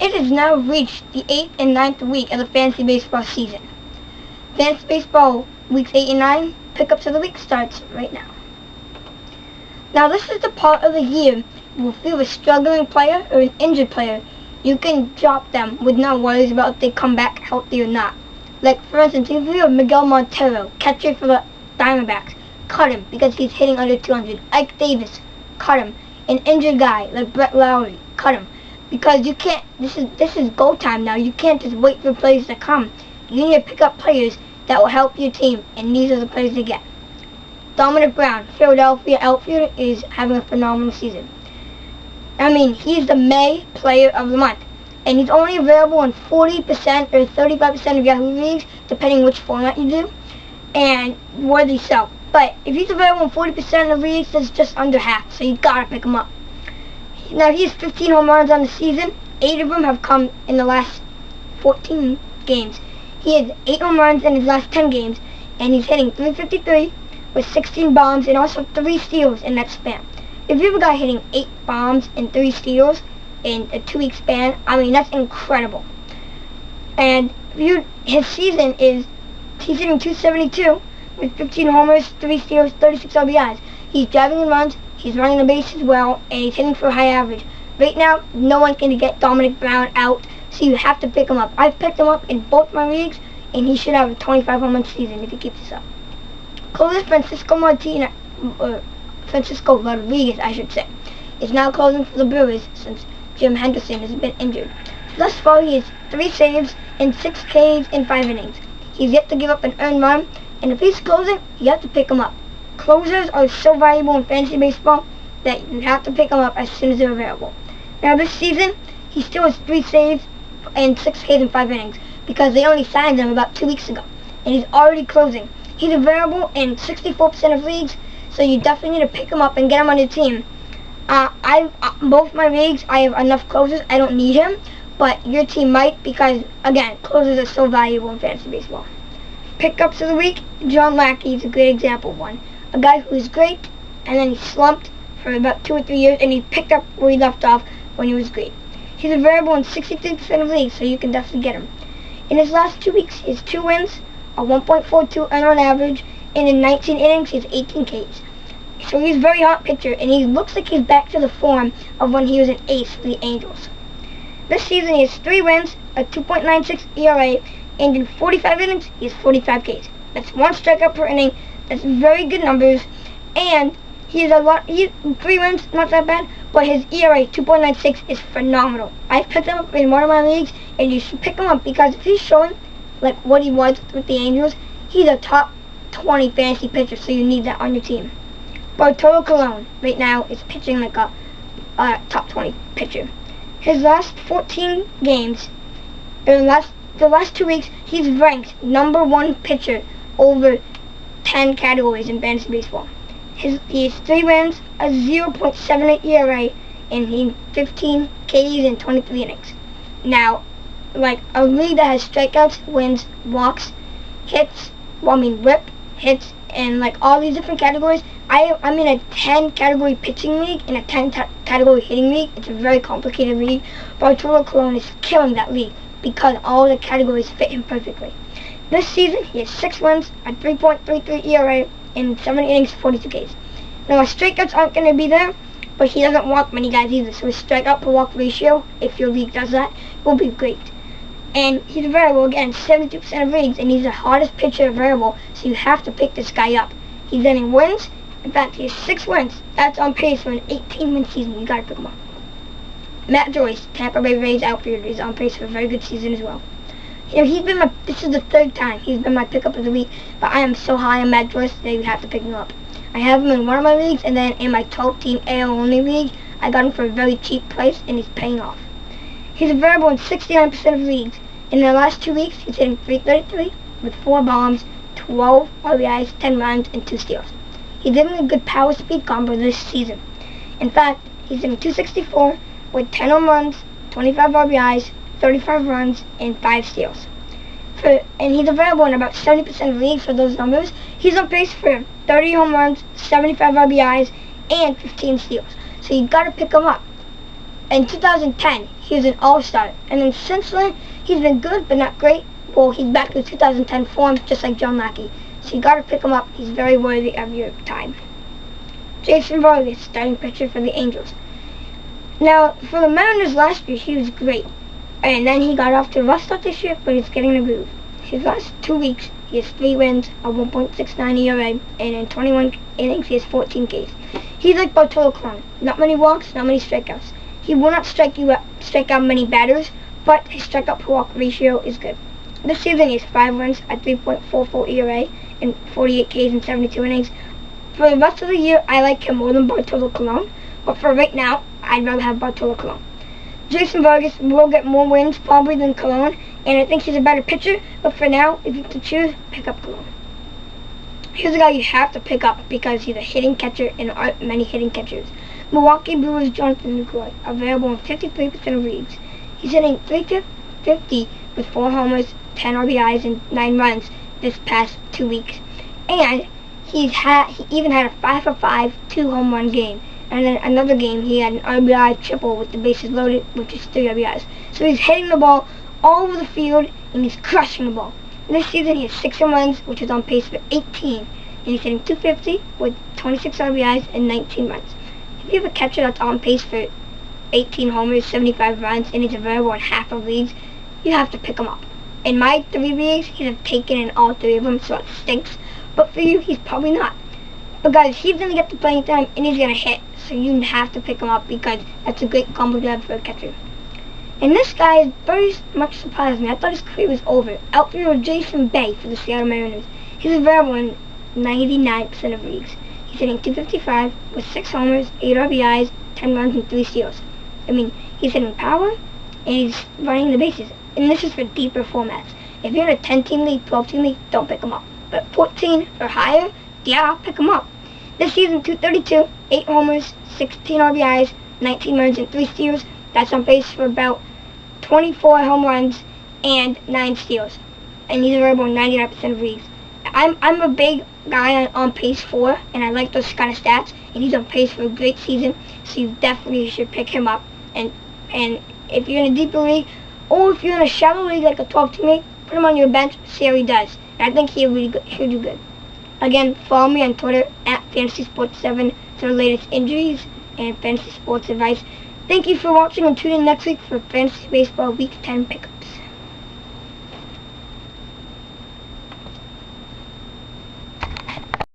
It has now reached the 8th and ninth week of the fantasy baseball season. Fantasy baseball weeks 8 and 9, pickups of the week starts right now. Now this is the part of the year where if you have a struggling player or an injured player, you can drop them with no worries about if they come back healthy or not. Like for instance, if you have Miguel Montero, catcher for the Diamondbacks, cut him because he's hitting under 200. Ike Davis, cut him. An injured guy like Brett Lowry, cut him. Because you can't, this is go time now. You can't just wait for players to come. You need to pick up players that will help your team, and these are the players to get. Dominic Brown, Philadelphia outfielder, is having a phenomenal season. I mean, he's the May Player of the Month, and he's only available in 40% or 35% of Yahoo leagues, depending which format you do, and where they sell. But if he's available in 40% of leagues, that's just under half, so you gotta pick him up. Now he has 15 home runs on the season. 8 of them have come in the last 14 games. He has 8 home runs in his last 10 games, and he's hitting .353 with 16 bombs and also 3 steals in that span. If you have a guy hitting 8 bombs and 3 steals in a 2-week span, I mean, that's incredible. And his season is, he's hitting .272 with 15 homers, 3 steals, 36 RBIs. He's driving in runs, he's running the bases well, and he's hitting for a high average. Right now, no one can get Dominic Brown out, so you have to pick him up. I've picked him up in both my leagues, and he should have a 25 home run season if he keeps this up. Closer Francisco Rodriguez, I should say, is now closing for the Brewers since Jim Henderson has been injured. Thus far, he has 3 saves and 6 Ks in 5 innings. He's yet to give up an earned run, and if he's closing, you have to pick him up. Closers are so valuable in fantasy baseball that you have to pick them up as soon as they're available. Now this season, he still has 3 saves and 6 Ks in 5 innings because they only signed him about 2 weeks ago, and he's already closing. He's available in 64% of leagues, so you definitely need to pick him up and get him on your team. Both my leagues, I have enough closers. I don't need him, but your team might because, again, closers are so valuable in fantasy baseball. Pickups of the week, John Lackey is a great example of one. A guy who was great, and then he slumped for about 2 or 3 years, and he picked up where he left off when he was great. He's available in 63% of leagues, so you can definitely get him. In his last 2 weeks, he has 2 wins, a 1.42 earned run average, and in 19 innings, he has 18 Ks. So he's a very hot pitcher, and he looks like he's back to the form of when he was an ace for the Angels. This season, he has 3 wins, a 2.96 ERA, and in 45 innings, he has 45 Ks. That's 1 strikeout per inning. That's very good numbers, and he has 3 wins, not that bad, but his ERA 2.96 is phenomenal. I've picked him up in one of my leagues, and you should pick him up because if he's showing like what he was with the Angels, he's a top 20 fantasy pitcher, so you need that on your team. Bartolo Colon right now is pitching like a top 20 pitcher. His last 14 games, the last 2 weeks, he's ranked #1 pitcher over 10 categories in fantasy baseball. He has 3 wins, a 0.78 ERA, and he 15 Ks in 23 innings. Now, like a league that has strikeouts, wins, walks, hits, whip, hits, and like all these different categories. I'm in a 10 category pitching league and a 10 category hitting league. It's a very complicated league. Bartolo Colon is killing that league because all the categories fit him perfectly. This season, he has 6 wins, a 3.33 ERA, in 7 innings, 42 Ks. Now, his strikeouts aren't going to be there, but he doesn't walk many guys either, so his strikeout per walk ratio, if your league does that, will be great. And he's available, again, 72% of leagues, and he's the hottest pitcher available, so you have to pick this guy up. He's getting wins. In fact, he has 6 wins. That's on pace for an 18-win season. You got to pick him up. Matt Joyce, Tampa Bay Rays outfielder, is on pace for a very good season as well. You know, this is the 3rd time he's been my pickup of the week, but I am so high on Matt Joyce that you have to pick him up. I have him in one of my leagues, and then in my 12-team AL only league, I got him for a very cheap price, and he's paying off. He's available in 69% of leagues. In the last 2 weeks, he's hitting .333 with 4 bombs, 12 RBIs, 10 runs, and 2 steals. He's having a good power speed combo this season. In fact, he's hitting .264 with 10 home runs, 25 RBIs, 35 runs, and 5 steals. And he's available in about 70% of leagues for those numbers. He's on pace for 30 home runs, 75 RBIs, and 15 steals. So you got to pick him up. in 2010, he was an all-star. And then since then, he's been good, but not great. Well, he's back to 2010 form, just like John Lackey. So you got to pick him up. He's very worthy of your time. Jason Vargas, starting pitcher for the Angels. Now, for the Mariners last year, he was great. And then he got off to a rough start this year, but he's getting the groove. His last 2 weeks, he has 3 wins, a 1.69 ERA, and in 21 innings, he has 14 Ks. He's like Bartolo Colon. Not many walks, not many strikeouts. He will not strike out many batters, but his strikeout per walk ratio is good. This season, he has 5 wins, a 3.44 ERA, and 48 Ks in 72 innings. For the rest of the year, I like him more than Bartolo Colon, but for right now, I'd rather have Bartolo Colon. Jason Vargas will get more wins probably than Colon, and I think he's a better pitcher, but for now, if you have to choose, pick up Colon. Here's a guy you have to pick up because he's a hitting catcher and there aren't many hitting catchers. Milwaukee Brewers Jonathan Lucroy, available in 53% of leagues. He's hitting .350 with 4 homers, 10 RBIs, and 9 runs this past 2 weeks. And he even had a 5-for-5 2-home run game. And then another game, he had an RBI triple with the bases loaded, which is 3 RBIs. So he's hitting the ball all over the field, and he's crushing the ball. This season, he has 6 home runs, which is on pace for 18. And he's hitting .250 with 26 RBIs and 19 runs. If you have a catcher that's on pace for 18 homers, 75 runs, and he's available in half of leagues, you have to pick him up. In my 3 leagues, he's taken in all 3 of them, so it stinks. But for you, he's probably not. But guys, he's going to get the playing time, and he's going to hit. So you have to pick him up because that's a great combo to have for a catcher. And this guy very much surprised me. I thought his career was over. Outfielder Jason Bay for the Seattle Mariners. He's available in 99% of leagues. He's hitting .255 with 6 homers, 8 RBIs, 10 runs, and 3 steals. I mean, he's hitting power, and he's running the bases. And this is for deeper formats. If you're in a 10-team league, 12-team league, don't pick him up. But 14 or higher, yeah, pick him up. This season, .232, 8 homers, 16 RBIs, 19 runs, and 3 steals. That's on pace for about 24 home runs and 9 steals. And he's available in 99% of leagues. I'm a big guy on pace for, and I like those kind of stats. And he's on pace for a great season, so you definitely should pick him up. And if you're in a deeper league, or if you're in a shallow league like a 12-team league, put him on your bench, see how he does. And I think he'll do good. Again, follow me on Twitter at FantasySports7 for the latest injuries and fantasy sports advice. Thank you for watching, and tune in next week for Fantasy Baseball Week 10 Pick.